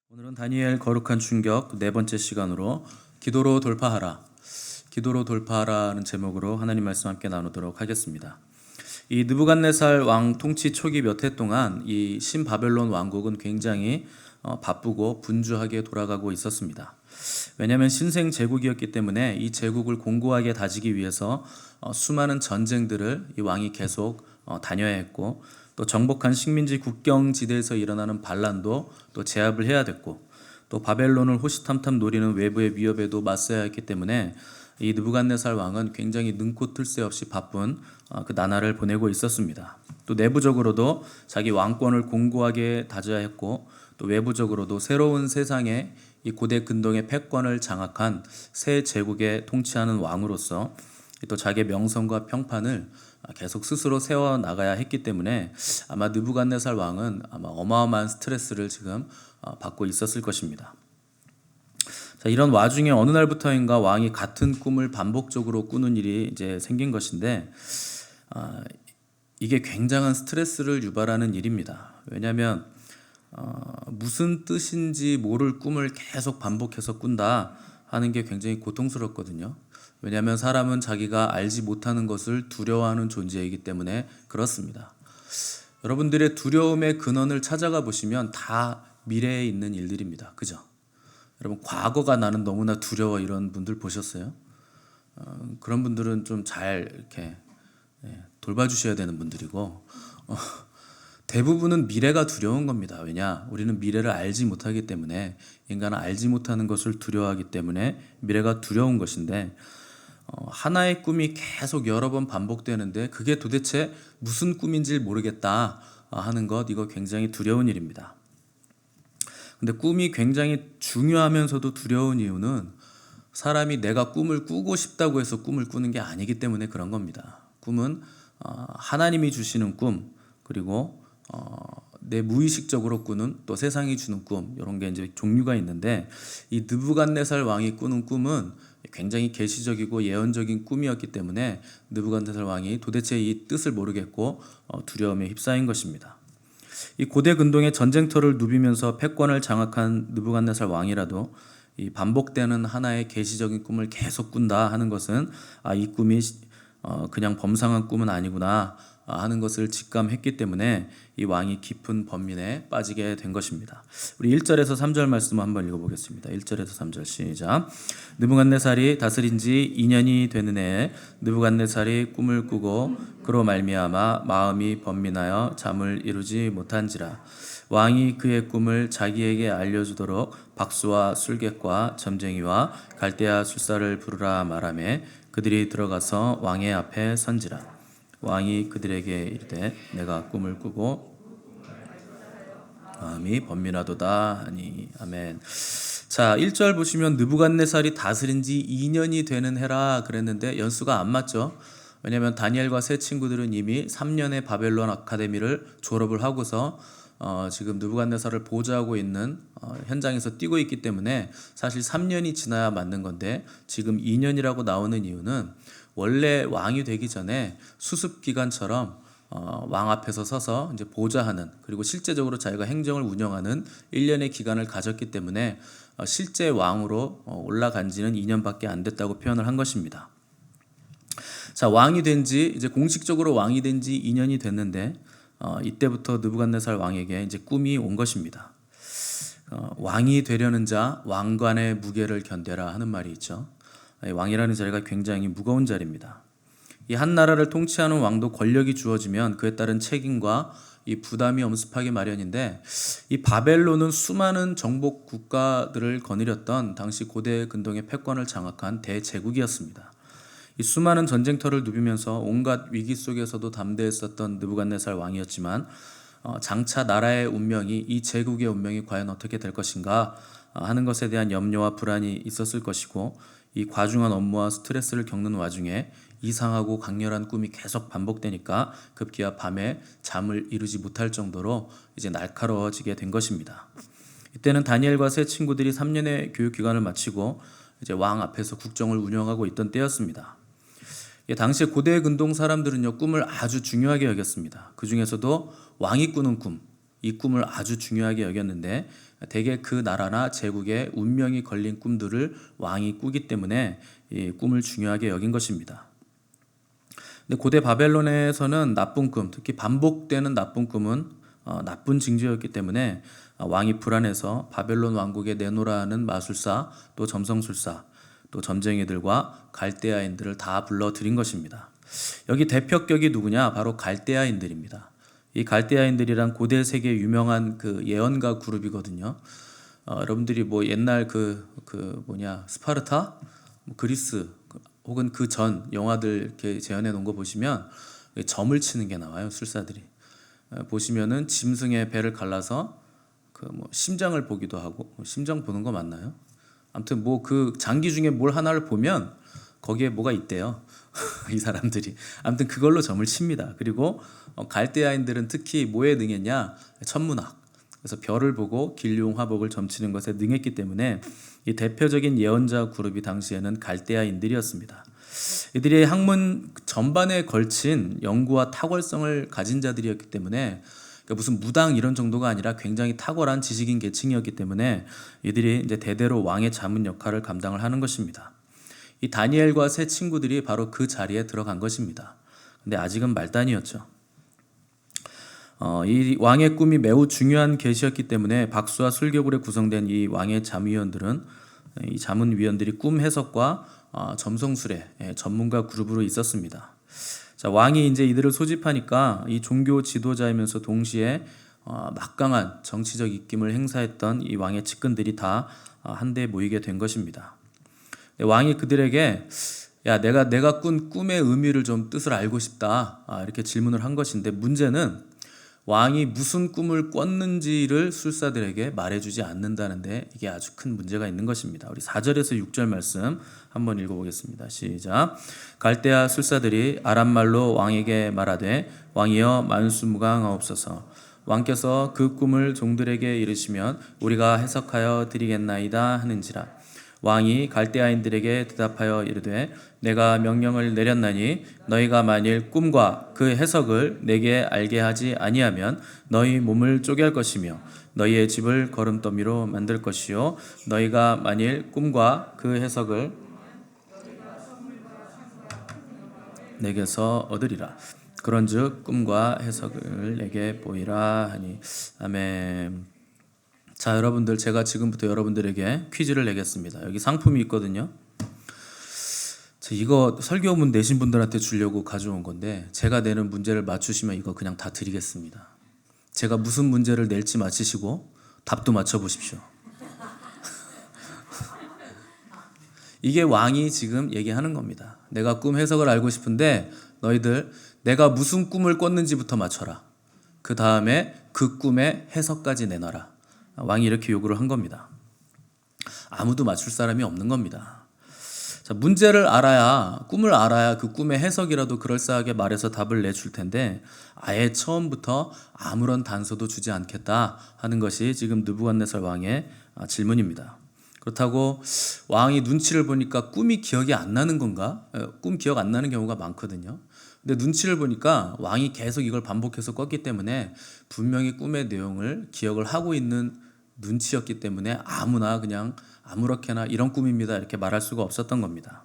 오늘은 다니엘 거룩한 충격 네 번째 시간으로 기도로 돌파하라. 기도로 돌파하라는 제목으로 하나님 말씀 함께 나누도록 하겠습니다. 이 느부갓네살 왕 통치 초기 몇 해 동안 이 신바벨론 왕국은 굉장히 바쁘고 분주하게 돌아가고 있었습니다. 왜냐하면 신생 제국이었기 때문에 이 제국을 공고하게 다지기 위해서 수많은 전쟁들을 이 왕이 계속 다녀야 했고, 또 정복한 식민지 국경지대에서 일어나는 반란도 또 제압을 해야 됐고, 또 바벨론을 호시탐탐 노리는 외부의 위협에도 맞서야 했기 때문에 이 느부갓네살 왕은 굉장히 능코 뜰 새 없이 바쁜 그 나날을 보내고 있었습니다. 또 내부적으로도 자기 왕권을 공고하게 다져야 했고, 또 외부적으로도 새로운 세상에 이 고대 근동의 패권을 장악한 새 제국에 통치하는 왕으로서 또 자기의 명성과 평판을 계속 스스로 세워 나가야 했기 때문에 아마 느부갓네살 왕은 아마 어마어마한 스트레스를 지금 받고 있었을 것입니다. 자, 이런 와중에 어느 날부터인가 왕이 같은 꿈을 반복적으로 꾸는 일이 이제 생긴 것인데, 이게 굉장한 스트레스를 유발하는 일입니다. 왜냐하면 무슨 뜻인지 모를 꿈을 계속 반복해서 꾼다 하는 게 굉장히 고통스럽거든요. 왜냐하면 사람은 자기가 알지 못하는 것을 두려워하는 존재이기 때문에 그렇습니다. 여러분들의 두려움의 근원을 찾아가 보시면 다 미래에 있는 일들입니다. 그죠? 여러분, 과거가 나는 너무나 두려워, 이런 분들 보셨어요? 그런 분들은 좀 잘 이렇게 돌봐주셔야 되는 분들이고, 대부분은 미래가 두려운 겁니다. 왜냐? 우리는 미래를 알지 못하기 때문에, 인간은 알지 못하는 것을 두려워하기 때문에 미래가 두려운 것인데, 하나의 꿈이 계속 여러 번 반복되는데 그게 도대체 무슨 꿈인지 모르겠다 하는 것, 이거 굉장히 두려운 일입니다. 근데 꿈이 굉장히 중요하면서도 두려운 이유는 사람이 내가 꿈을 꾸고 싶다고 해서 꿈을 꾸는 게 아니기 때문에 그런 겁니다. 꿈은 하나님이 주시는 꿈, 그리고 내 무의식적으로 꾸는, 또 세상이 주는 꿈, 이런 게 이제 종류가 있는데, 이 느부갓네살 왕이 꾸는 꿈은 굉장히 계시적이고 예언적인 꿈이었기 때문에 느부갓네살 왕이 도대체 이 뜻을 모르겠고 두려움에 휩싸인 것입니다. 이 고대 근동의 전쟁터를 누비면서 패권을 장악한 느부갓네살 왕이라도 이 반복되는 하나의 계시적인 꿈을 계속 꾼다 하는 것은 이 꿈이 그냥 범상한 꿈은 아니구나 하는 것을 직감했기 때문에 이 왕이 깊은 번민에 빠지게 된 것입니다. 우리 1절에서 3절 말씀 한번 읽어보겠습니다. 1절에서 3절 시작. 느부갓네살이 다스린 지 2년이 되는 해에 느부갓네살이 꿈을 꾸고 그로 말미암아 마음이 번민하여 잠을 이루지 못한지라. 왕이 그의 꿈을 자기에게 알려주도록 박수와 술객과 점쟁이와 갈대아 술사를 부르라 말하매 그들이 들어가서 왕의 앞에 선지라. 왕이 그들에게 이르되 내가 꿈을 꾸고 마음이 번민하도다 하니. 아멘. 자, 1절 보시면 느부갓네살이 다스린 지 2년이 되는 해라 그랬는데 연수가 안 맞죠. 왜냐하면 다니엘과 세 친구들은 이미 3년의 바벨론 아카데미를 졸업을 하고서 지금 느부갓네살을 보좌하고 있는 현장에서 뛰고 있기 때문에 사실 3년이 지나야 맞는 건데, 지금 2년이라고 나오는 이유는 원래 왕이 되기 전에 수습 기간처럼 왕 앞에서 서서 이제 보좌하는, 그리고 실제적으로 자기가 행정을 운영하는 1년의 기간을 가졌기 때문에 실제 왕으로 올라간 지는 2년밖에 안 됐다고 표현을 한 것입니다. 자, 왕이 된 지, 이제 공식적으로 왕이 된 지 2년이 됐는데 이때부터 느부갓네살 왕에게 이제 꿈이 온 것입니다. 왕이 되려는 자 왕관의 무게를 견뎌라 하는 말이 있죠. 왕이라는 자리가 굉장히 무거운 자리입니다. 이 한 나라를 통치하는 왕도 권력이 주어지면 그에 따른 책임과 이 부담이 엄습하기 마련인데, 이 바벨론은 수많은 정복 국가들을 거느렸던 당시 고대 근동의 패권을 장악한 대제국이었습니다. 이 수많은 전쟁터를 누비면서 온갖 위기 속에서도 담대했었던 느부갓네살 왕이었지만 장차 나라의 운명이, 이 제국의 운명이 과연 어떻게 될 것인가 하는 것에 대한 염려와 불안이 있었을 것이고, 이 과중한 업무와 스트레스를 겪는 와중에 이상하고 강렬한 꿈이 계속 반복되니까 급기야 밤에 잠을 이루지 못할 정도로 이제 날카로워지게 된 것입니다. 이때는 다니엘과 세 친구들이 3년의 교육 기간을 마치고 이제 왕 앞에서 국정을 운영하고 있던 때였습니다. 당시 고대 근동 사람들은요, 꿈을 아주 중요하게 여겼습니다. 그 중에서도 왕이 꾸는 꿈, 이 꿈을 아주 중요하게 여겼는데 대개 그 나라나 제국의 운명이 걸린 꿈들을 왕이 꾸기 때문에 이 꿈을 중요하게 여긴 것입니다. 근데 고대 바벨론에서는 나쁜 꿈, 특히 반복되는 나쁜 꿈은 나쁜 징조였기 때문에 왕이 불안해서 바벨론 왕국에 내놓으라는 마술사, 또 점성술사, 또 점쟁이들과 갈대아인들을 다 불러들인 것입니다. 여기 대표격이 누구냐? 바로 갈대아인들입니다. 이 갈대아인들이란 고대 세계 유명한 그 예언가 그룹이거든요. 여러분들이 뭐 옛날 스파르타, 그리스 혹은 그 전 영화들 이렇게 재현해 놓은 거 보시면 점을 치는 게 나와요, 술사들이. 보시면은 짐승의 배를 갈라서 심장을 보기도 하고, 심장 보는 거 맞나요? 아무튼 뭐 그 장기 중에 뭘 하나를 보면 거기에 뭐가 있대요. 이 사람들이. 아무튼 그걸로 점을 칩니다. 그리고 갈대아인들은 특히 뭐에 능했냐? 천문학. 그래서 별을 보고 길룡 화복을 점치는 것에 능했기 때문에 이 대표적인 예언자 그룹이 당시에는 갈대아인들이었습니다. 이들이 학문 전반에 걸친 연구와 탁월성을 가진 자들이었기 때문에 무슨 무당 이런 정도가 아니라 굉장히 탁월한 지식인 계층이었기 때문에 이들이 이제 대대로 왕의 자문 역할을 감당을 하는 것입니다. 이 다니엘과 세 친구들이 바로 그 자리에 들어간 것입니다. 근데 아직은 말단이었죠. 이 왕의 꿈이 매우 중요한 계시였기 때문에 박수와 술객으로 구성된 이 왕의 자문위원들은 이 자문위원들이 꿈 해석과 점성술의 전문가 그룹으로 있었습니다. 자, 왕이 이제 이들을 소집하니까 이 종교 지도자이면서 동시에 막강한 정치적 입김을 행사했던 이 왕의 측근들이 다 한데 모이게 된 것입니다. 왕이 그들에게 야, 내가 꾼 꿈의 의미를 좀 뜻을 알고 싶다. 이렇게 질문을 한 것인데 문제는 왕이 무슨 꿈을 꿨는지를 술사들에게 말해주지 않는다는데 이게 아주 큰 문제가 있는 것입니다. 우리 4절에서 6절 말씀 한번 읽어보겠습니다. 시작. 갈대아 술사들이 아람말로 왕에게 말하되 왕이여 만수무강하옵소서. 왕께서 그 꿈을 종들에게 이르시면 우리가 해석하여 드리겠나이다 하는지라. 왕이 갈대아인들에게 대답하여 이르되 내가 명령을 내렸나니 너희가 만일 꿈과 그 해석을 내게 알게 하지 아니하면 너희 몸을 쪼갤 것이며 너희의 집을 거름더미로 만들 것이요 너희가 만일 꿈과 그 해석을 내게서 얻으리라. 그런즉 꿈과 해석을 내게 보이라 하니. 아멘. 자, 여러분들, 제가 지금부터 여러분들에게 퀴즈를 내겠습니다. 여기 상품이 있거든요. 자, 이거 설교문 내신 분들한테 주려고 가져온 건데 제가 내는 문제를 맞추시면 이거 그냥 다 드리겠습니다. 제가 무슨 문제를 낼지 맞히시고 답도 맞춰보십시오. 이게 왕이 지금 얘기하는 겁니다. 내가 꿈 해석을 알고 싶은데 너희들 내가 무슨 꿈을 꿨는지부터 맞춰라. 그 다음에 그 꿈의 해석까지 내놔라. 왕이 이렇게 요구를 한 겁니다. 아무도 맞출 사람이 없는 겁니다. 자, 문제를 알아야, 꿈을 알아야 그 꿈의 해석이라도 그럴싸하게 말해서 답을 내줄 텐데 아예 처음부터 아무런 단서도 주지 않겠다 하는 것이 지금 느부갓네살 왕의 질문입니다. 그렇다고 왕이 눈치를 보니까 꿈이 기억이 안 나는 건가? 꿈 기억 안 나는 경우가 많거든요. 근데 눈치를 보니까 왕이 계속 이걸 반복해서 꿨기 때문에 분명히 꿈의 내용을 기억을 하고 있는 눈치였기 때문에 아무나 그냥 아무렇게나 이런 꿈입니다 이렇게 말할 수가 없었던 겁니다.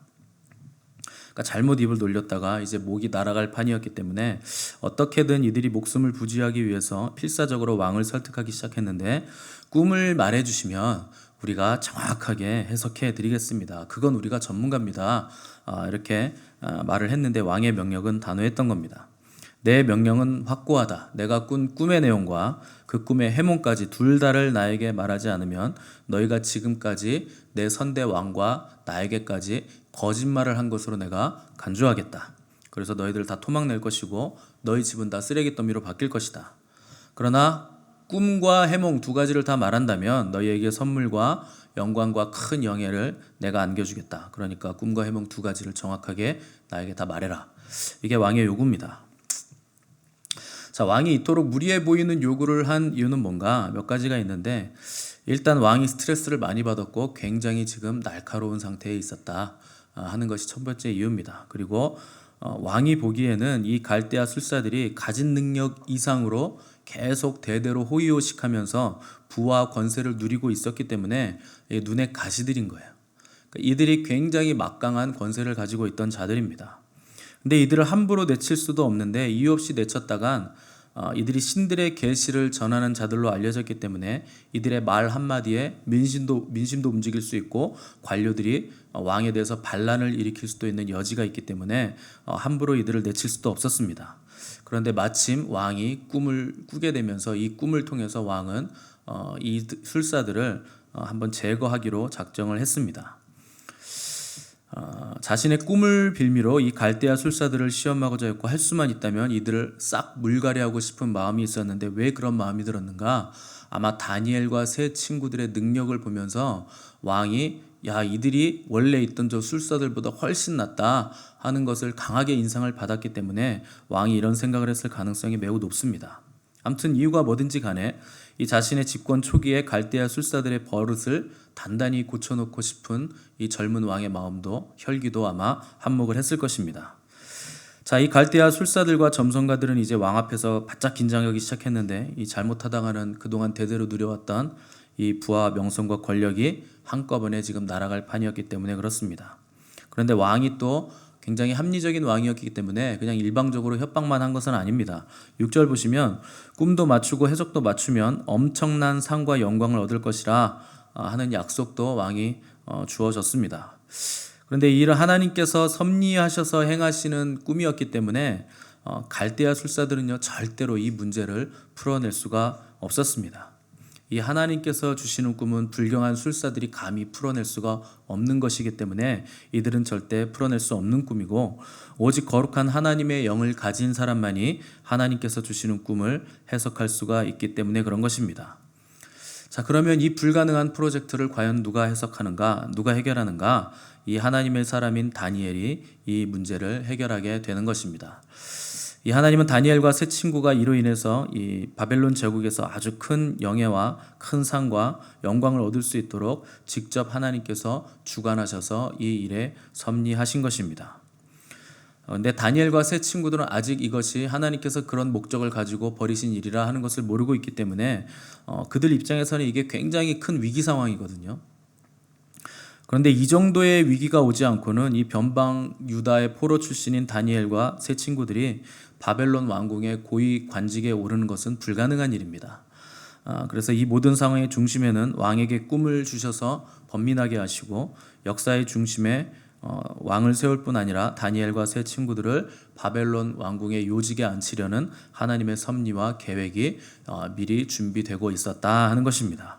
그러니까 잘못 입을 놀렸다가 이제 목이 날아갈 판이었기 때문에 어떻게든 이들이 목숨을 부지하기 위해서 필사적으로 왕을 설득하기 시작했는데 꿈을 말해주시면 우리가 정확하게 해석해 드리겠습니다. 그건 우리가 전문가입니다. 이렇게 말을 했는데 왕의 명령은 단호했던 겁니다. 내 명령은 확고하다. 내가 꾼 꿈의 내용과 그 꿈의 해몽까지 둘 다를 나에게 말하지 않으면 너희가 지금까지 내 선대 왕과 나에게까지 거짓말을 한 것으로 내가 간주하겠다. 그래서 너희들 다 토막 낼 것이고 너희 집은 다 쓰레기 더미로 바뀔 것이다. 그러나 꿈과 해몽 두 가지를 다 말한다면 너희에게 선물과 영광과 큰 영예를 내가 안겨주겠다. 그러니까 꿈과 해몽 두 가지를 정확하게 나에게 다 말해라. 이게 왕의 요구입니다. 자, 왕이 이토록 무리해 보이는 요구를 한 이유는 뭔가 몇 가지가 있는데 일단 왕이 스트레스를 많이 받았고 굉장히 지금 날카로운 상태에 있었다 하는 것이 첫 번째 이유입니다. 그리고 왕이 보기에는 이 갈대아 술사들이 가진 능력 이상으로 계속 대대로 호의호식하면서 부와 권세를 누리고 있었기 때문에 눈에 가시들인 거예요. 그러니까 이들이 굉장히 막강한 권세를 가지고 있던 자들입니다. 근데 이들을 함부로 내칠 수도 없는데 이유 없이 내쳤다간 이들이 신들의 계시를 전하는 자들로 알려졌기 때문에 이들의 말 한마디에 민심도 움직일 수 있고 관료들이 왕에 대해서 반란을 일으킬 수도 있는 여지가 있기 때문에 함부로 이들을 내칠 수도 없었습니다. 그런데 마침 왕이 꿈을 꾸게 되면서 이 꿈을 통해서 왕은 이 술사들을 한번 제거하기로 작정을 했습니다. 자신의 꿈을 빌미로 이 갈대아 술사들을 시험하고자 했고, 할 수만 있다면 이들을 싹 물갈이하고 싶은 마음이 있었는데 왜 그런 마음이 들었는가? 아마 다니엘과 세 친구들의 능력을 보면서 왕이 이들이 원래 있던 저 술사들보다 훨씬 낫다 하는 것을 강하게 인상을 받았기 때문에 왕이 이런 생각을 했을 가능성이 매우 높습니다. 아무튼 이유가 뭐든지 간에 이 자신의 집권 초기에 갈대아 술사들의 버릇을 단단히 고쳐놓고 싶은 이 젊은 왕의 마음도 혈기도 아마 한몫을 했을 것입니다. 자, 이 갈대아 술사들과 점성가들은 이제 왕 앞에서 바짝 긴장하기 시작했는데 이 잘못하다가는 그동안 대대로 누려왔던 이 부와 명성과 권력이 한꺼번에 지금 날아갈 판이었기 때문에 그렇습니다. 그런데 왕이 또 굉장히 합리적인 왕이었기 때문에 그냥 일방적으로 협박만 한 것은 아닙니다. 6절 보시면 꿈도 맞추고 해석도 맞추면 엄청난 상과 영광을 얻을 것이라 하는 약속도 왕이 주어졌습니다. 그런데 이 일을 하나님께서 섭리하셔서 행하시는 꿈이었기 때문에 갈대아 술사들은요 절대로 이 문제를 풀어낼 수가 없었습니다. 이 하나님께서 주시는 꿈은 불경한 술사들이 감히 풀어낼 수가 없는 것이기 때문에 이들은 절대 풀어낼 수 없는 꿈이고, 오직 거룩한 하나님의 영을 가진 사람만이 하나님께서 주시는 꿈을 해석할 수가 있기 때문에 그런 것입니다. 자, 그러면 이 불가능한 프로젝트를 과연 누가 해석하는가, 누가 해결하는가? 이 하나님의 사람인 다니엘이 이 문제를 해결하게 되는 것입니다. 이 하나님은 다니엘과 세 친구가 이로 인해서 이 바벨론 제국에서 아주 큰 영예와 큰 상과 영광을 얻을 수 있도록 직접 하나님께서 주관하셔서 이 일에 섭리하신 것입니다. 그런데 다니엘과 세 친구들은 아직 이것이 하나님께서 그런 목적을 가지고 벌이신 일이라 하는 것을 모르고 있기 때문에 그들 입장에서는 이게 굉장히 큰 위기 상황이거든요. 그런데 이 정도의 위기가 오지 않고는 이 변방 유다의 포로 출신인 다니엘과 세 친구들이 바벨론 왕궁의 고위 관직에 오르는 것은 불가능한 일입니다. 그래서 이 모든 상황의 중심에는 왕에게 꿈을 주셔서 번민하게 하시고 역사의 중심에 왕을 세울 뿐 아니라 다니엘과 세 친구들을 바벨론 왕궁의 요직에 앉히려는 하나님의 섭리와 계획이 미리 준비되고 있었다 하는 것입니다.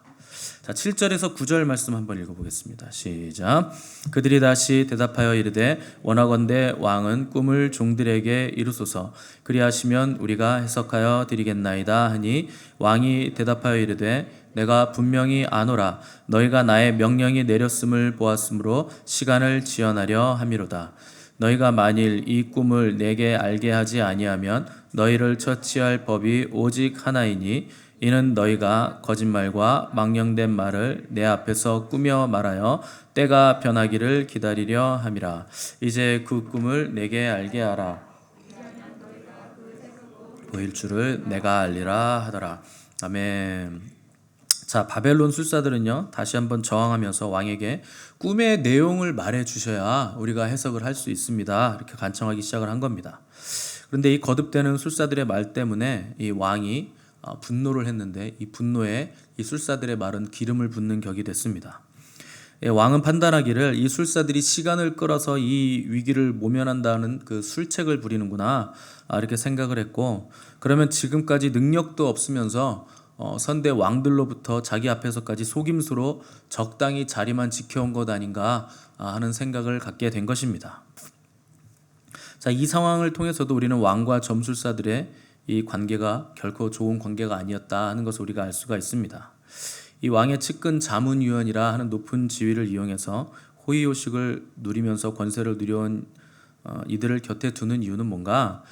자, 7절에서 9절 말씀 한번 읽어보겠습니다. 시작. 그들이 다시 대답하여 이르되 원하건대 왕은 꿈을 종들에게 이루소서. 그리하시면 우리가 해석하여 드리겠나이다 하니 왕이 대답하여 이르되 내가 분명히 아노라. 너희가 나의 명령이 내렸음을 보았으므로 시간을 지연하려 함이로다. 너희가 만일 이 꿈을 내게 알게 하지 아니하면 너희를 처치할 법이 오직 하나이니 이는 너희가 거짓말과 망령된 말을 내 앞에서 꾸며 말하여 때가 변하기를 기다리려 함이라. 이제 그 꿈을 내게 알게 하라. 보일 줄을 내가 알리라 하더라. 아멘. 자, 바벨론 술사들은요 다시 한번 저항하면서 왕에게 꿈의 내용을 말해 주셔야 우리가 해석을 할 수 있습니다. 이렇게 간청하기 시작을 한 겁니다. 그런데 이 거듭되는 술사들의 말 때문에 이 왕이 분노를 했는데 이 분노에 이 술사들의 말은 기름을 붓는 격이 됐습니다. 왕은 판단하기를 이 술사들이 시간을 끌어서 이 위기를 모면한다는 그 술책을 부리는구나 이렇게 생각을 했고, 그러면 지금까지 능력도 없으면서 선대 왕들로부터 자기 앞에서까지 속임수로 적당히 자리만 지켜온 것 아닌가 하는 생각을 갖게 된 것입니다. 자, 이 상황을 통해서도 우리는 왕과 점술사들의 이 관계가 결코 좋은 관계가 아니었다 하는 것을 우리가 알 수가 있습니다. 이 왕의 측근 자문위원이라 하는 높은 지위를 이용해서 호의호식을 누리면서 권세를 누려온 이들을 곁에 두는 이유는 뭔가?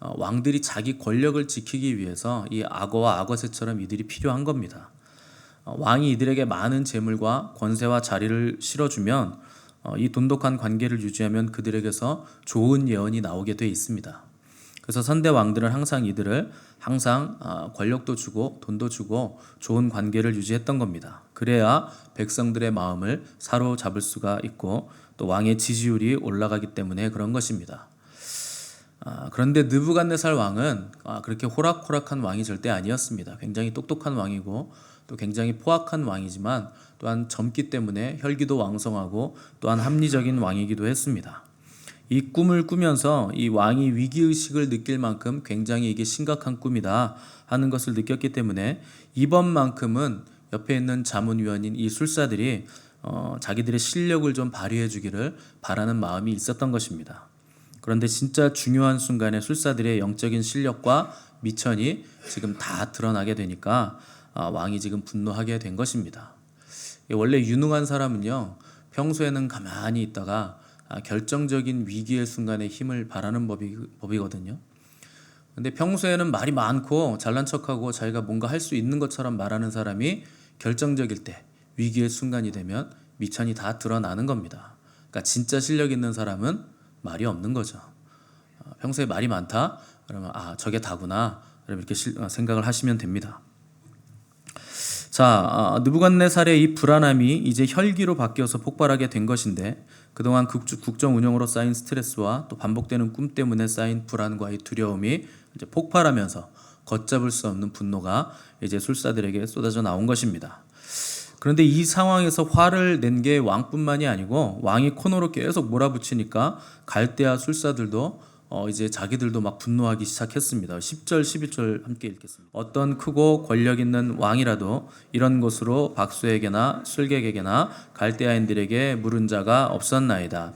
왕들이 자기 권력을 지키기 위해서 이 악어와 악어새처럼 이들이 필요한 겁니다. 왕이 이들에게 많은 재물과 권세와 자리를 실어주면 이 돈독한 관계를 유지하면 그들에게서 좋은 예언이 나오게 돼 있습니다. 그래서 선대 왕들은 항상 이들을 권력도 주고 돈도 주고 좋은 관계를 유지했던 겁니다. 그래야 백성들의 마음을 사로잡을 수가 있고 또 왕의 지지율이 올라가기 때문에 그런 것입니다. 그런데 느부갓네살 왕은 그렇게 호락호락한 왕이 절대 아니었습니다. 굉장히 똑똑한 왕이고 또 굉장히 포악한 왕이지만 또한 젊기 때문에 혈기도 왕성하고 또한 합리적인 왕이기도 했습니다. 이 꿈을 꾸면서 이 왕이 위기의식을 느낄 만큼 굉장히 이게 심각한 꿈이다 하는 것을 느꼈기 때문에 이번만큼은 옆에 있는 자문위원인 이 술사들이 자기들의 실력을 좀 발휘해 주기를 바라는 마음이 있었던 것입니다. 그런데 진짜 중요한 순간에 술사들의 영적인 실력과 미천이 지금 다 드러나게 되니까 왕이 지금 분노하게 된 것입니다. 원래 유능한 사람은요, 평소에는 가만히 있다가 결정적인 위기의 순간에 힘을 발하는 법이거든요. 근데 평소에는 말이 많고 잘난 척하고 자기가 뭔가 할 수 있는 것처럼 말하는 사람이 결정적일 때 위기의 순간이 되면 미천이 다 드러나는 겁니다. 그러니까 진짜 실력 있는 사람은 말이 없는 거죠. 평소에 말이 많다? 그러면 저게 다구나. 이렇게 생각을 하시면 됩니다. 자, 느부갓네살의 이 불안함이 이제 혈기로 바뀌어서 폭발하게 된 것인데 그동안 국정 운영으로 쌓인 스트레스와 또 반복되는 꿈 때문에 쌓인 불안과 이 두려움이 이제 폭발하면서 걷잡을 수 없는 분노가 이제 술사들에게 쏟아져 나온 것입니다. 그런데 이 상황에서 화를 낸 게 왕뿐만이 아니고 왕이 코너로 계속 몰아붙이니까 갈대아 술사들도 이제 자기들도 막 분노하기 시작했습니다. 10절, 11절 함께 읽겠습니다. 어떤 크고 권력 있는 왕이라도 이런 것으로 박수에게나 술객에게나 갈대아인들에게 물은 자가 없었나이다.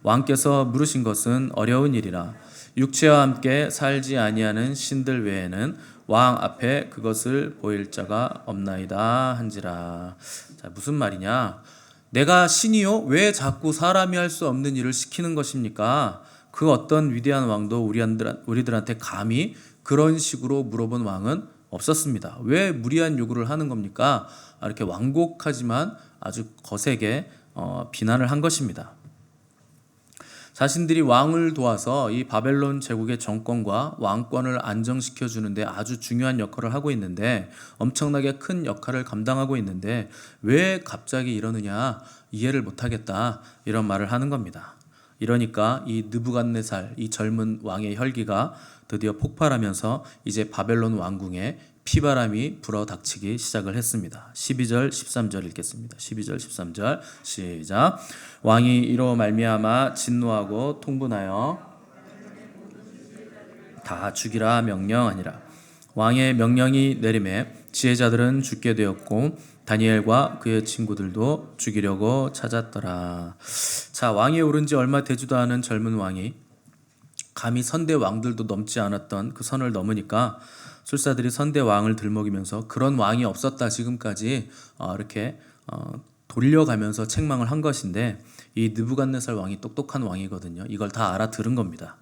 왕께서 물으신 것은 어려운 일이라. 육체와 함께 살지 아니하는 신들 외에는 왕 앞에 그것을 보일 자가 없나이다 한지라. 자, 무슨 말이냐? 내가 신이요? 왜 자꾸 사람이 할 수 없는 일을 시키는 것입니까? 그 어떤 위대한 왕도 우리들한테 감히 그런 식으로 물어본 왕은 없었습니다. 왜 무리한 요구를 하는 겁니까? 이렇게 완곡하지만 아주 거세게 비난을 한 것입니다. 자신들이 왕을 도와서 이 바벨론 제국의 정권과 왕권을 안정시켜 주는데 아주 중요한 역할을 하고 있는데 엄청나게 큰 역할을 감당하고 있는데 왜 갑자기 이러느냐 이해를 못하겠다 이런 말을 하는 겁니다. 이러니까 이 느부갓네살 이 젊은 왕의 혈기가 드디어 폭발하면서 이제 바벨론 왕궁에 피바람이 불어닥치기 시작을 했습니다. 12절 13절 읽겠습니다. 12절 13절 시작. 왕이 이로 말미암아 진노하고 통분하여 다 죽이라 명령하니라. 왕의 명령이 내림에 지혜자들은 죽게 되었고 다니엘과 그의 친구들도 죽이려고 찾았더라. 자, 왕위에 오른 지 얼마 되지도 않은 젊은 왕이 감히 선대 왕들도 넘지 않았던 그 선을 넘으니까 술사들이 선대 왕을 들먹이면서 그런 왕이 없었다 지금까지 이렇게 돌려가면서 책망을 한 것인데 이 느부갓네살 왕이 똑똑한 왕이거든요. 이걸 다 알아들은 겁니다.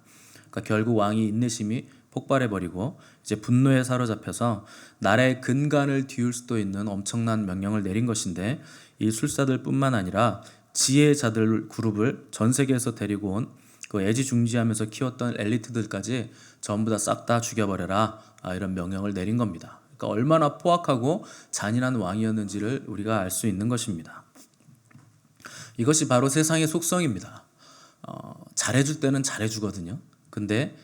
그러니까 결국 왕이 인내심이 폭발해버리고 이제 분노에 사로잡혀서 나라의 근간을 뒤울 수도 있는 엄청난 명령을 내린 것인데 이 술사들뿐만 아니라 지혜자들 그룹을 전 세계에서 데리고 온 그 애지중지하면서 키웠던 엘리트들까지 전부 다 싹 다 죽여버려라 이런 명령을 내린 겁니다. 그러니까 얼마나 포악하고 잔인한 왕이었는지를 우리가 알 수 있는 것입니다. 이것이 바로 세상의 속성입니다. 잘해줄 때는 잘해주거든요. 근데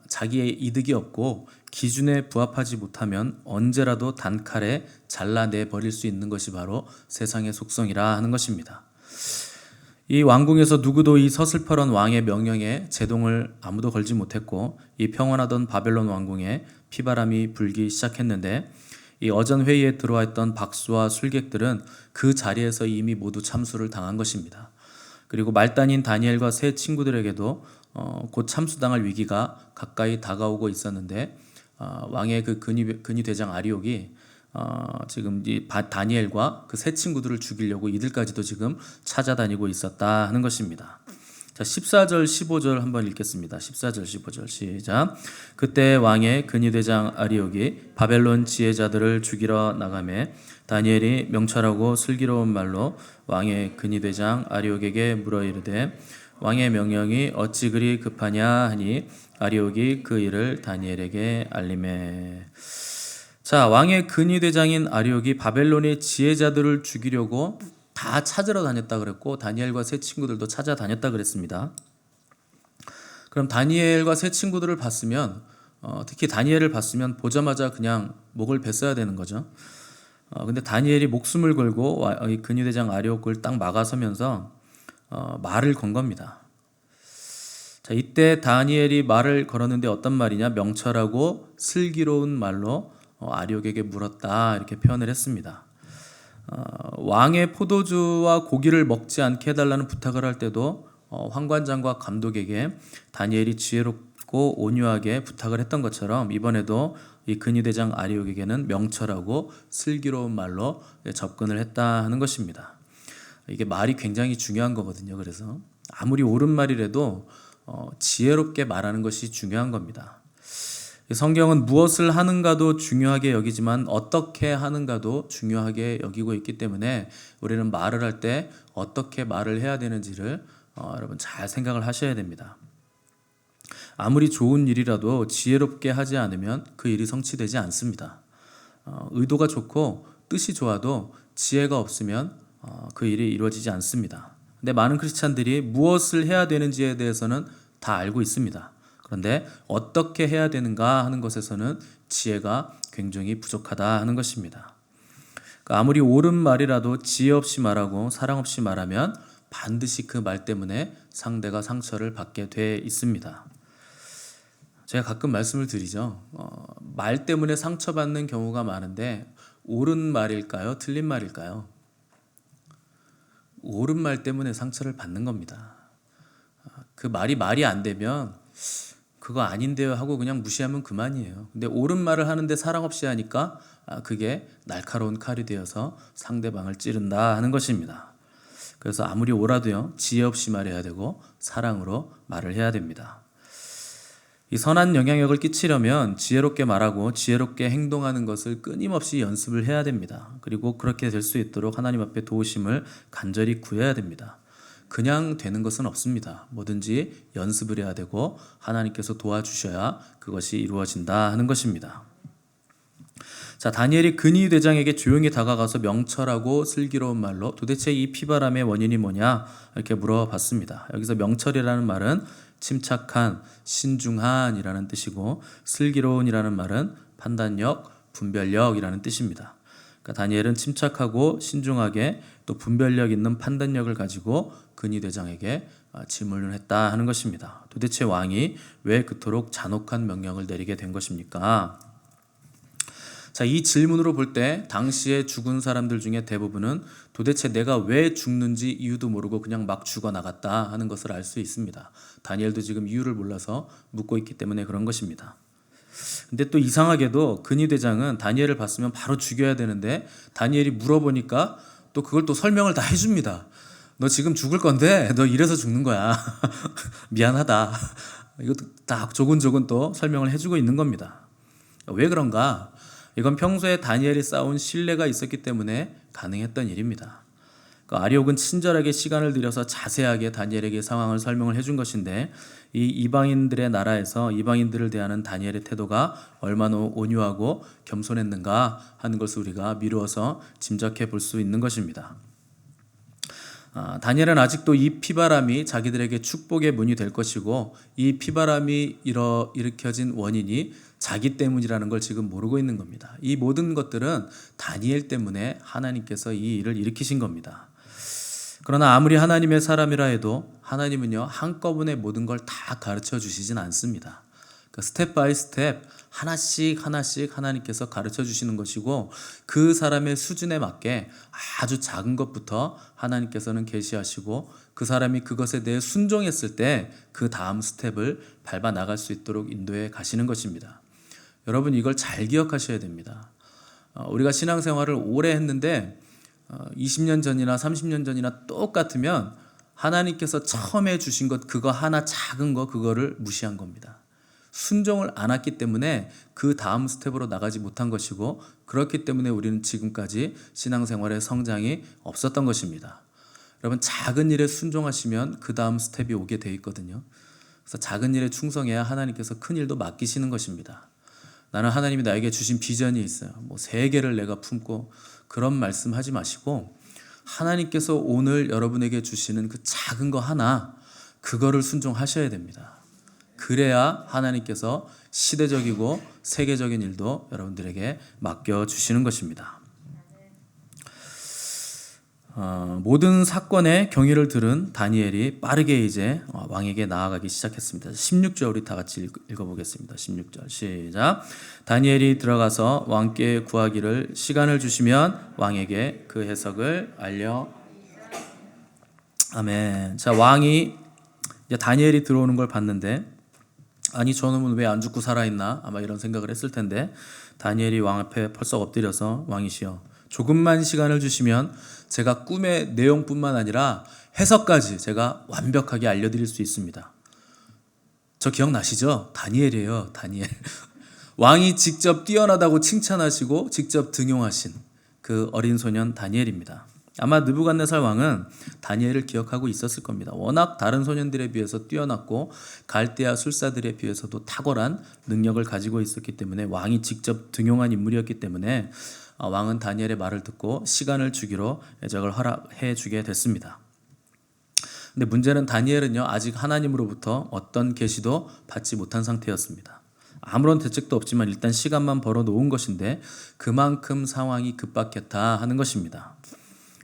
자기의 이득이 없고 기준에 부합하지 못하면 언제라도 단칼에 잘라내버릴 수 있는 것이 바로 세상의 속성이라 하는 것입니다. 이 왕궁에서 누구도 이 서슬퍼런 왕의 명령에 제동을 아무도 걸지 못했고 이 평온하던 바벨론 왕궁에 피바람이 불기 시작했는데 이 어전 회의에 들어와 있던 박수와 술객들은 그 자리에서 이미 모두 참수를 당한 것입니다. 그리고 말단인 다니엘과 세 친구들에게도 곧 참수당할 위기가 가까이 다가오고 있었는데 왕의 그 근위 대장 아리옥이 지금 이 다니엘과 그 세 친구들을 죽이려고 이들까지도 지금 찾아다니고 있었다 하는 것입니다. 자, 14절 15절 한번 읽겠습니다. 14절 15절 시작. 그때 왕의 근위대장 아리옥이 바벨론 지혜자들을 죽이러 나가매 다니엘이 명철하고 슬기로운 말로 왕의 근위대장 아리옥에게 물어 이르되 왕의 명령이 어찌 그리 급하냐 하니 아리옥이 그 일을 다니엘에게 알리매. 자, 왕의 근위대장인 아리옥이 바벨론의 지혜자들을 죽이려고 다 찾으러 다녔다 그랬고 다니엘과 세 친구들도 찾아다녔다 그랬습니다. 그럼 다니엘과 세 친구들을 봤으면 특히 다니엘을 봤으면 보자마자 그냥 목을 뱄어야 되는 거죠. 근데 다니엘이 목숨을 걸고 이 근위대장 아리옥을 딱 막아서면서 말을 건 겁니다. 자, 이때 다니엘이 말을 걸었는데 어떤 말이냐? 명철하고 슬기로운 말로 아리옥에게 물었다 이렇게 표현을 했습니다. 왕의 포도주와 고기를 먹지 않게 해달라는 부탁을 할 때도 환관장과 감독에게 다니엘이 지혜롭고 온유하게 부탁을 했던 것처럼 이번에도 이 근위대장 아리옥에게는 명철하고 슬기로운 말로 접근을 했다 하는 것입니다. 이게 말이 굉장히 중요한 거거든요. 그래서 아무리 옳은 말이라도 지혜롭게 말하는 것이 중요한 겁니다. 성경은 무엇을 하는가도 중요하게 여기지만 어떻게 하는가도 중요하게 여기고 있기 때문에 우리는 말을 할 때 어떻게 말을 해야 되는지를 여러분 잘 생각을 하셔야 됩니다. 아무리 좋은 일이라도 지혜롭게 하지 않으면 그 일이 성취되지 않습니다. 의도가 좋고 뜻이 좋아도 지혜가 없으면 그 일이 이루어지지 않습니다. 근데 많은 크리스찬들이 무엇을 해야 되는지에 대해서는 다 알고 있습니다. 그런데 어떻게 해야 되는가 하는 것에서는 지혜가 굉장히 부족하다 하는 것입니다. 아무리 옳은 말이라도 지혜 없이 말하고 사랑 없이 말하면 반드시 그 말 때문에 상대가 상처를 받게 돼 있습니다. 제가 가끔 말씀을 드리죠. 말 때문에 상처받는 경우가 많은데 옳은 말일까요? 틀린 말일까요? 옳은 말 때문에 상처를 받는 겁니다. 그 말이 안 되면 그거 아닌데요 하고 그냥 무시하면 그만이에요. 근데 옳은 말을 하는데 사랑 없이 하니까 그게 날카로운 칼이 되어서 상대방을 찌른다 하는 것입니다. 그래서 아무리 옳아도요 지혜 없이 말해야 되고 사랑으로 말을 해야 됩니다. 이 선한 영향력을 끼치려면 지혜롭게 말하고 지혜롭게 행동하는 것을 끊임없이 연습을 해야 됩니다. 그리고 그렇게 될 수 있도록 하나님 앞에 도우심을 간절히 구해야 됩니다. 그냥 되는 것은 없습니다. 뭐든지 연습을 해야 되고 하나님께서 도와주셔야 그것이 이루어진다 하는 것입니다. 자, 다니엘이 근위대장에게 조용히 다가가서 명철하고 슬기로운 말로 도대체 이 피바람의 원인이 뭐냐 이렇게 물어봤습니다. 여기서 명철이라는 말은 침착한, 신중한이라는 뜻이고 슬기로운이라는 말은 판단력, 분별력이라는 뜻입니다. 그러니까 다니엘은 침착하고 신중하게 또 분별력 있는 판단력을 가지고 근위대장에게 질문을 했다 하는 것입니다. 도대체 왕이 왜 그토록 잔혹한 명령을 내리게 된 것입니까? 자, 이 질문으로 볼 때 당시에 죽은 사람들 중에 대부분은 도대체 내가 왜 죽는지 이유도 모르고 그냥 막 죽어나갔다 하는 것을 알 수 있습니다. 다니엘도 지금 이유를 몰라서 묻고 있기 때문에 그런 것입니다. 근데 또 이상하게도 근위대장은 다니엘을 봤으면 바로 죽여야 되는데 다니엘이 물어보니까 또 그걸 또 설명을 다 해줍니다. 너 지금 죽을 건데 너 이래서 죽는 거야. 미안하다. 이것도 다 조근조근 또 설명을 해주고 있는 겁니다. 왜 그런가? 이건 평소에 다니엘이 쌓은 신뢰가 있었기 때문에 가능했던 일입니다. 아리옥은 친절하게 시간을 들여서 자세하게 다니엘에게 상황을 설명을 해준 것인데 이 이방인들의 나라에서 이방인들을 대하는 다니엘의 태도가 얼마나 온유하고 겸손했는가 하는 것을 우리가 미루어서 짐작해 볼 수 있는 것입니다. 다니엘은 아직도 이 피바람이 자기들에게 축복의 문이 될 것이고 이 피바람이 일으켜진 원인이 자기 때문이라는 걸 지금 모르고 있는 겁니다. 이 모든 것들은 다니엘 때문에 하나님께서 이 일을 일으키신 겁니다. 그러나 아무리 하나님의 사람이라 해도 하나님은요 한꺼번에 모든 걸 다 가르쳐 주시진 않습니다. 그러니까 스텝 바이 스텝 하나씩 하나님께서 가르쳐 주시는 것이고 그 사람의 수준에 맞게 아주 작은 것부터 하나님께서는 계시하시고 그 사람이 그것에 대해 순종했을 때 그 다음 스텝을 밟아 나갈 수 있도록 인도해 가시는 것입니다. 여러분 이걸 잘 기억하셔야 됩니다. 우리가 신앙생활을 오래 했는데 20년 전이나 30년 전이나 똑같으면 하나님께서 처음에 주신 것 그거 하나 작은 거 그거를 무시한 겁니다. 순종을 안 했기 때문에 그 다음 스텝으로 나가지 못한 것이고 그렇기 때문에 우리는 지금까지 신앙생활의 성장이 없었던 것입니다. 여러분 작은 일에 순종하시면 그 다음 스텝이 오게 돼 있거든요. 그래서 작은 일에 충성해야 하나님께서 큰 일도 맡기시는 것입니다. 나는 하나님이 나에게 주신 비전이 있어요. 뭐 세계를 내가 품고 그런 말씀하지 마시고 하나님께서 오늘 여러분에게 주시는 그 작은 거 하나 그거를 순종하셔야 됩니다. 그래야 하나님께서 시대적이고 세계적인 일도 여러분들에게 맡겨주시는 것입니다. 모든 사건의 경위를 들은 다니엘이 빠르게 이제 왕에게 나아가기 시작했습니다. 16절 우리 다 같이 읽어보겠습니다. 16절 시작. 다니엘이 들어가서 왕께 구하기를 시간을 주시면 왕에게 그 해석을 알려. 아멘. 자, 왕이 이제 다니엘이 들어오는 걸 봤는데 아니 저놈은 왜 안 죽고 살아있나 아마 이런 생각을 했을 텐데 다니엘이 왕 앞에 펄썩 엎드려서 왕이시여 조금만 시간을 주시면 제가 꿈의 내용뿐만 아니라 해석까지 제가 완벽하게 알려드릴 수 있습니다. 저 기억나시죠? 다니엘이에요. 다니엘. 왕이 직접 뛰어나다고 칭찬하시고 직접 등용하신 그 어린 소년 다니엘입니다. 아마 느부갓네살 왕은 다니엘을 기억하고 있었을 겁니다. 워낙 다른 소년들에 비해서 뛰어났고 갈대아 술사들에 비해서도 탁월한 능력을 가지고 있었기 때문에 왕이 직접 등용한 인물이었기 때문에 왕은 다니엘의 말을 듣고 시간을 주기로 애적을 허락해 주게 됐습니다. 근데 문제는 다니엘은요 아직 하나님으로부터 어떤 계시도 받지 못한 상태였습니다. 아무런 대책도 없지만 일단 시간만 벌어 놓은 것인데 그만큼 상황이 급박했다 하는 것입니다.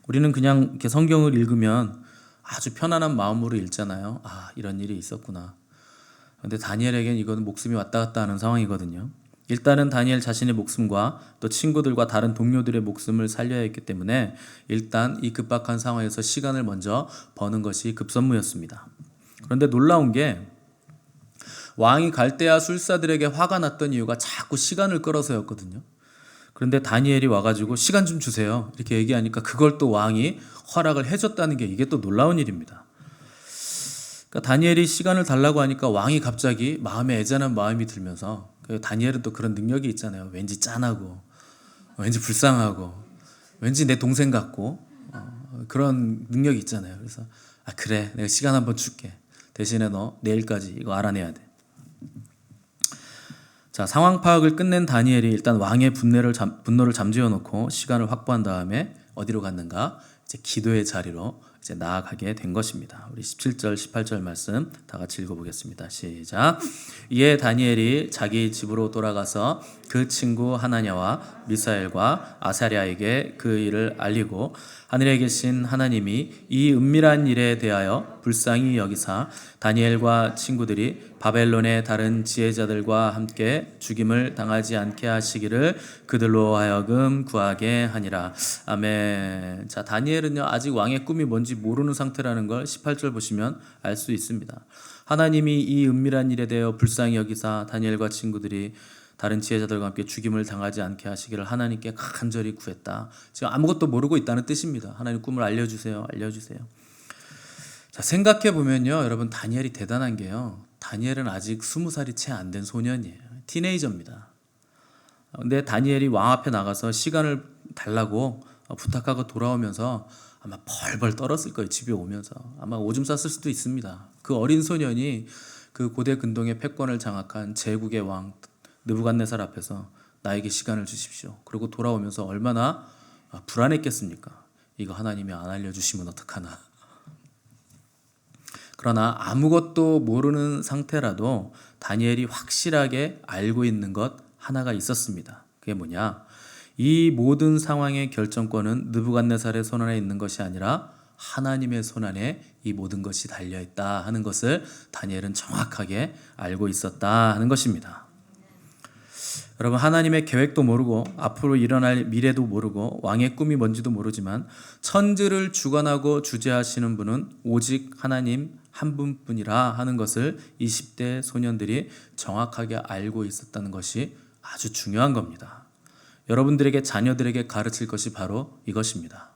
우리는 그냥 이렇게 성경을 읽으면 아주 편안한 마음으로 읽잖아요. 아, 이런 일이 있었구나. 그런데 다니엘에겐 이거는 목숨이 왔다 갔다 하는 상황이거든요. 일단은 다니엘 자신의 목숨과 또 친구들과 다른 동료들의 목숨을 살려야 했기 때문에 일단 이 급박한 상황에서 시간을 먼저 버는 것이 급선무였습니다. 그런데 놀라운 게 왕이 갈대아 술사들에게 화가 났던 이유가 자꾸 시간을 끌어서였거든요. 그런데 다니엘이 와가지고 시간 좀 주세요 이렇게 얘기하니까 그걸 또 왕이 허락을 해줬다는 게 이게 또 놀라운 일입니다. 그러니까 다니엘이 시간을 달라고 하니까 왕이 갑자기 마음에 애잔한 마음이 들면서 다니엘은 또 그런 능력이 있잖아요. 왠지 짠하고 왠지 불쌍하고 왠지 내 동생 같고 그런 능력이 있잖아요. 그래서 아 그래 내가 시간 한번 줄게. 대신에 너 내일까지 이거 알아내야 돼. 자, 상황 파악을 끝낸 다니엘이 일단 왕의 분노를 잠재워 놓고 시간을 확보한 다음에 어디로 갔는가? 이제 기도의 자리로 이제 나아가게 된 것입니다. 우리 17절, 18절 말씀 다 같이 읽어보겠습니다. 시작. 이에 다니엘이 자기 집으로 돌아가서 그 친구 하나냐와 미사엘과 아사랴에게 그 일을 알리고 하늘에 계신 하나님이 이 은밀한 일에 대하여 불쌍히 여기사 다니엘과 친구들이 바벨론의 다른 지혜자들과 함께 죽임을 당하지 않게 하시기를 그들로 하여금 구하게 하니라. 아멘. 자, 다니엘은요 아직 왕의 꿈이 뭔지 모르는 상태라는 걸 18절 보시면 알 수 있습니다. 하나님이 이 은밀한 일에 대하여 불쌍히 여기사 다니엘과 친구들이 다른 지혜자들과 함께 죽임을 당하지 않게 하시기를 하나님께 간절히 구했다. 지금 아무것도 모르고 있다는 뜻입니다. 하나님 꿈을 알려주세요. 알려주세요. 자, 생각해 보면요 여러분 다니엘이 대단한 게요 다니엘은 아직 20살이 채 안 된 소년이에요. 티네이저입니다. 근데 다니엘이 왕 앞에 나가서 시간을 달라고 부탁하고 돌아오면서 아마 벌벌 떨었을 거예요. 집에 오면서 아마 오줌 쌌을 수도 있습니다. 그 어린 소년이 그 고대 근동의 패권을 장악한 제국의 왕 느부갓네살 앞에서 나에게 시간을 주십시오. 그리고 돌아오면서 얼마나 불안했겠습니까? 이거 하나님이 안 알려주시면 어떡하나. 그러나 아무것도 모르는 상태라도 다니엘이 확실하게 알고 있는 것 하나가 있었습니다. 그게 뭐냐? 이 모든 상황의 결정권은 느부갓네살의 손안에 있는 것이 아니라 하나님의 손안에 이 모든 것이 달려있다 하는 것을 다니엘은 정확하게 알고 있었다 하는 것입니다. 여러분 하나님의 계획도 모르고 앞으로 일어날 미래도 모르고 왕의 꿈이 뭔지도 모르지만 천지를 주관하고 주재하시는 분은 오직 하나님 한 분뿐이라 하는 것을 20대 소년들이 정확하게 알고 있었다는 것이 아주 중요한 겁니다. 여러분들에게 자녀들에게 가르칠 것이 바로 이것입니다.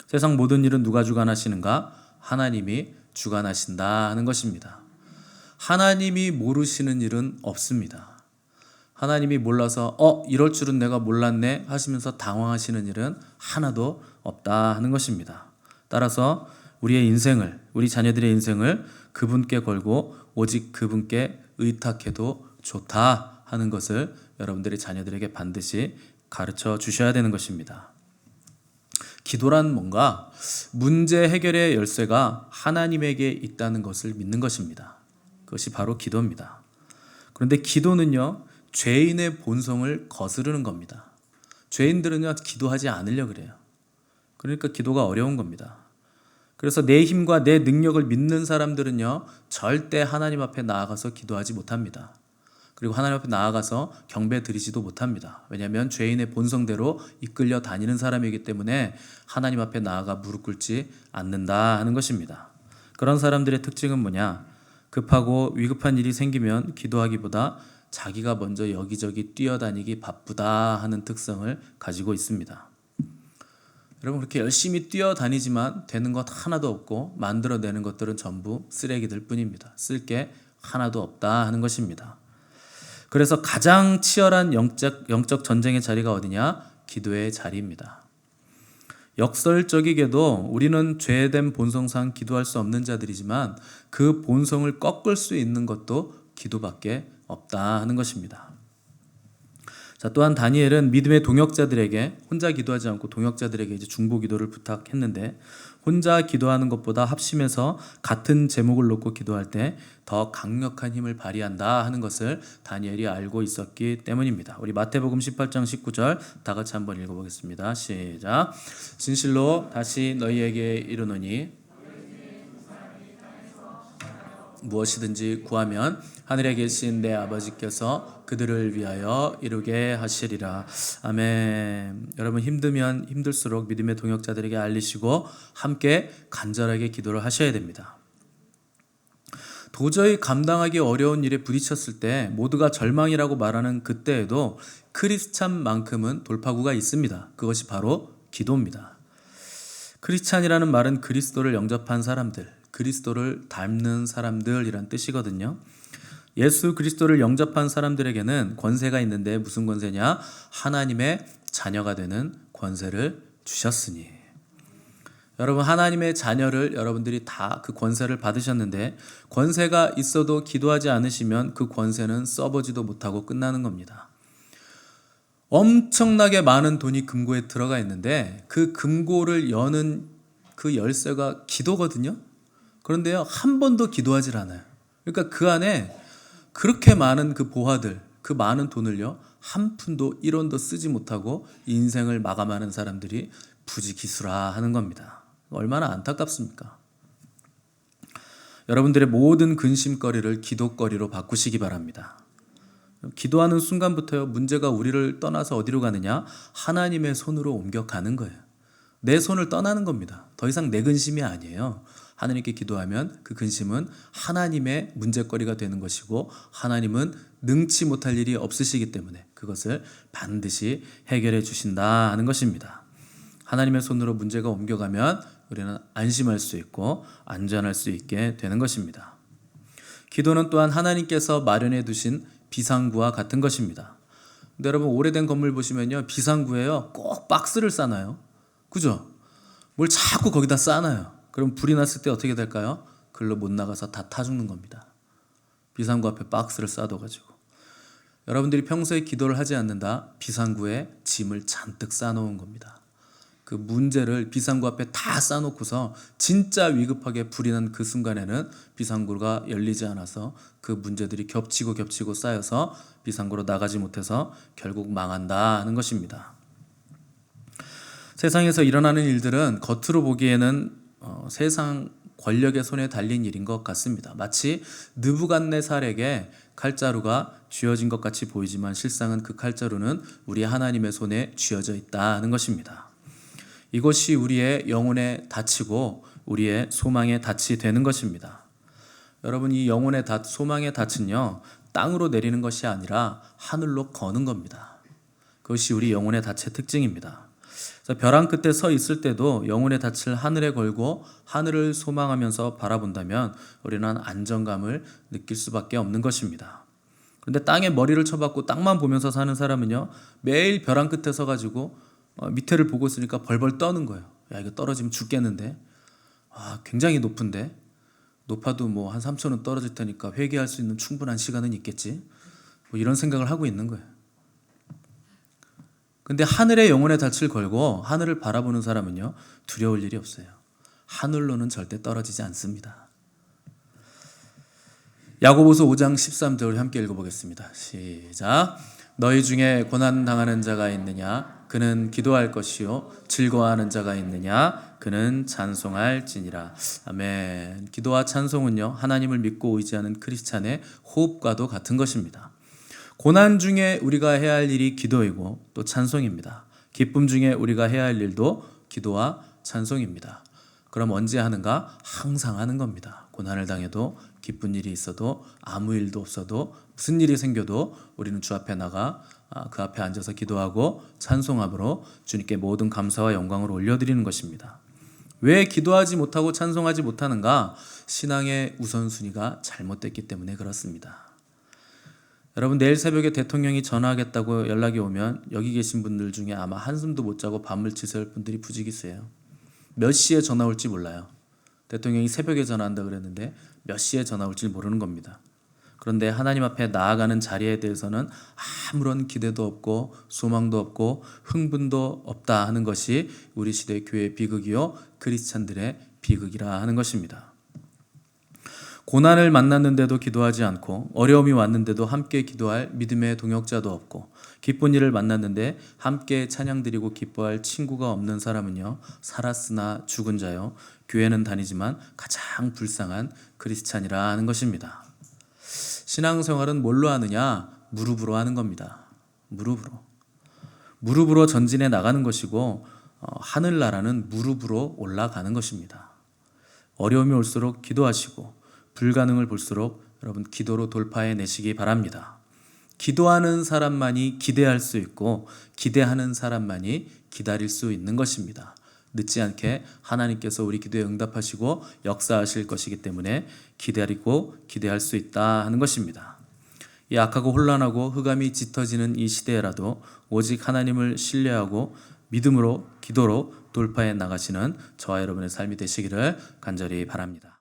세상 모든 일은 누가 주관하시는가? 하나님이 주관하신다 하는 것입니다. 하나님이 모르시는 일은 없습니다. 하나님이 몰라서 이럴 줄은 내가 몰랐네 하시면서 당황하시는 일은 하나도 없다 하는 것입니다. 따라서 우리의 인생을, 우리 자녀들의 인생을 그분께 걸고 오직 그분께 의탁해도 좋다 하는 것을 여러분들의 자녀들에게 반드시 가르쳐 주셔야 되는 것입니다. 기도란 뭔가 문제 해결의 열쇠가 하나님에게 있다는 것을 믿는 것입니다. 그것이 바로 기도입니다. 그런데 기도는요, 죄인의 본성을 거스르는 겁니다. 죄인들은요, 기도하지 않으려고 그래요. 그러니까 기도가 어려운 겁니다. 그래서 내 힘과 내 능력을 믿는 사람들은요, 절대 하나님 앞에 나아가서 기도하지 못합니다. 그리고 하나님 앞에 나아가서 경배 드리지도 못합니다. 왜냐하면 죄인의 본성대로 이끌려 다니는 사람이기 때문에 하나님 앞에 나아가 무릎 꿇지 않는다 하는 것입니다. 그런 사람들의 특징은 뭐냐? 급하고 위급한 일이 생기면 기도하기보다 자기가 먼저 여기저기 뛰어다니기 바쁘다 하는 특성을 가지고 있습니다. 여러분, 그렇게 열심히 뛰어다니지만 되는 것 하나도 없고 만들어내는 것들은 전부 쓰레기들 뿐입니다. 쓸 게 하나도 없다 하는 것입니다. 그래서 가장 치열한 영적 전쟁의 자리가 어디냐? 기도의 자리입니다. 역설적이게도 우리는 죄된 본성상 기도할 수 없는 자들이지만 그 본성을 꺾을 수 있는 것도 기도밖에 없다 하는 것입니다. 자, 또한 다니엘은 믿음의 동역자들에게 혼자 기도하지 않고 동역자들에게 이제 중보 기도를 부탁했는데 혼자 기도하는 것보다 합심해서 같은 제목을 놓고 기도할 때 더 강력한 힘을 발휘한다 하는 것을 다니엘이 알고 있었기 때문입니다. 우리 마태복음 18장 19절 다 같이 한번 읽어보겠습니다. 시작. 진실로 다시 너희에게 이르노니 무엇이든지 구하면 하늘에 계신 내 아버지께서 그들을 위하여 이루게 하시리라. 아멘. 여러분, 힘들면 힘들수록 믿음의 동역자들에게 알리시고 함께 간절하게 기도를 하셔야 됩니다. 도저히 감당하기 어려운 일에 부딪혔을 때 모두가 절망이라고 말하는 그때에도 크리스찬만큼은 돌파구가 있습니다. 그것이 바로 기도입니다. 크리스찬이라는 말은 그리스도를 영접한 사람들, 그리스도를 닮는 사람들이란 뜻이거든요. 예수 그리스도를 영접한 사람들에게는 권세가 있는데 무슨 권세냐? 하나님의 자녀가 되는 권세를 주셨으니. 여러분, 하나님의 자녀를 여러분들이 다 그 권세를 받으셨는데 권세가 있어도 기도하지 않으시면 그 권세는 써보지도 못하고 끝나는 겁니다. 엄청나게 많은 돈이 금고에 들어가 있는데 그 금고를 여는 그 열쇠가 기도거든요. 그런데요, 한 번도 기도하질 않아요. 그러니까 그 안에 그렇게 많은 그 보화들, 그 많은 돈을요, 한 푼도 1원도 쓰지 못하고 인생을 마감하는 사람들이 부지기수라 하는 겁니다. 얼마나 안타깝습니까? 여러분들의 모든 근심거리를 기도거리로 바꾸시기 바랍니다. 기도하는 순간부터요, 문제가 우리를 떠나서 어디로 가느냐? 하나님의 손으로 옮겨가는 거예요. 내 손을 떠나는 겁니다. 더 이상 내 근심이 아니에요. 하나님께 기도하면 그 근심은 하나님의 문제거리가 되는 것이고 하나님은 능치 못할 일이 없으시기 때문에 그것을 반드시 해결해 주신다 하는 것입니다. 하나님의 손으로 문제가 옮겨가면 우리는 안심할 수 있고 안전할 수 있게 되는 것입니다. 기도는 또한 하나님께서 마련해 두신 비상구와 같은 것입니다. 근데 여러분, 오래된 건물 보시면요, 비상구에요 꼭 박스를 싸놔요. 그죠? 뭘 자꾸 거기다 싸놔요. 그럼 불이 났을 때 어떻게 될까요? 글로 못 나가서 다 타 죽는 겁니다. 비상구 앞에 박스를 싸둬가지고. 여러분들이 평소에 기도를 하지 않는다, 비상구에 짐을 잔뜩 싸놓은 겁니다. 그 문제를 비상구 앞에 다 싸놓고서 진짜 위급하게 불이 난 그 순간에는 비상구가 열리지 않아서 그 문제들이 겹치고 쌓여서 비상구로 나가지 못해서 결국 망한다 하는 것입니다. 세상에서 일어나는 일들은 겉으로 보기에는 세상 권력의 손에 달린 일인 것 같습니다. 마치 느부갓네살에게 칼자루가 쥐어진 것 같이 보이지만 실상은 그 칼자루는 우리 하나님의 손에 쥐어져 있다 하는 것입니다. 이것이 우리의 영혼의 닻이고 우리의 소망의 닻이 되는 것입니다. 여러분, 이 영혼의 닻, 소망의 닻은요, 땅으로 내리는 것이 아니라 하늘로 거는 겁니다. 그것이 우리 영혼의 닻의 특징입니다. 벼랑 끝에 서 있을 때도 영혼의 닻을 하늘에 걸고 하늘을 소망하면서 바라본다면 우리는 안정감을 느낄 수밖에 없는 것입니다. 그런데 땅에 머리를 쳐박고 땅만 보면서 사는 사람은요, 매일 벼랑 끝에 서가지고 밑에를 보고 있으니까 벌벌 떠는 거예요. 야, 이거 떨어지면 죽겠는데, 굉장히 높은데, 높아도 뭐 한 3,000원 떨어질 테니까 회개할 수 있는 충분한 시간은 있겠지, 뭐 이런 생각을 하고 있는 거예요. 근데 하늘에 영혼의 닻을 걸고 하늘을 바라보는 사람은요, 두려울 일이 없어요. 하늘로는 절대 떨어지지 않습니다. 야고보서 5장 13절 함께 읽어보겠습니다. 시작. 너희 중에 고난 당하는 자가 있느냐? 그는 기도할 것이요. 즐거워하는 자가 있느냐? 그는 찬송할지니라. 아멘. 기도와 찬송은요, 하나님을 믿고 의지하는 크리스찬의 호흡과도 같은 것입니다. 고난 중에 우리가 해야 할 일이 기도이고 또 찬송입니다. 기쁨 중에 우리가 해야 할 일도 기도와 찬송입니다. 그럼 언제 하는가? 항상 하는 겁니다. 고난을 당해도, 기쁜 일이 있어도, 아무 일도 없어도, 무슨 일이 생겨도 우리는 주 앞에 나가 그 앞에 앉아서 기도하고 찬송함으로 주님께 모든 감사와 영광을 올려드리는 것입니다. 왜 기도하지 못하고 찬송하지 못하는가? 신앙의 우선순위가 잘못됐기 때문에 그렇습니다. 여러분, 내일 새벽에 대통령이 전화하겠다고 연락이 오면 여기 계신 분들 중에 아마 한숨도 못 자고 밤을 지새울 분들이 부지기수예요. 몇 시에 전화 올지 몰라요. 대통령이 새벽에 전화한다 그랬는데 몇 시에 전화 올지 모르는 겁니다. 그런데 하나님 앞에 나아가는 자리에 대해서는 아무런 기대도 없고 소망도 없고 흥분도 없다 하는 것이 우리 시대 교회의 비극이요, 크리스찬들의 비극이라 하는 것입니다. 고난을 만났는데도 기도하지 않고, 어려움이 왔는데도 함께 기도할 믿음의 동역자도 없고, 기쁜 일을 만났는데 함께 찬양드리고 기뻐할 친구가 없는 사람은요, 살았으나 죽은 자요, 교회는 다니지만 가장 불쌍한 크리스찬이라 하는 것입니다. 신앙생활은 뭘로 하느냐? 무릎으로 하는 겁니다. 무릎으로 전진해 나가는 것이고, 하늘나라는 무릎으로 올라가는 것입니다. 어려움이 올수록 기도하시고, 불가능을 볼수록 여러분 기도로 돌파해 내시기 바랍니다. 기도하는 사람만이 기대할 수 있고, 기대하는 사람만이 기다릴 수 있는 것입니다. 늦지 않게 하나님께서 우리 기도에 응답하시고 역사하실 것이기 때문에 기다리고 기대할 수 있다 하는 것입니다. 이 악하고 혼란하고 흑암이 짙어지는 이 시대에라도 오직 하나님을 신뢰하고 믿음으로, 기도로 돌파해 나가시는 저와 여러분의 삶이 되시기를 간절히 바랍니다.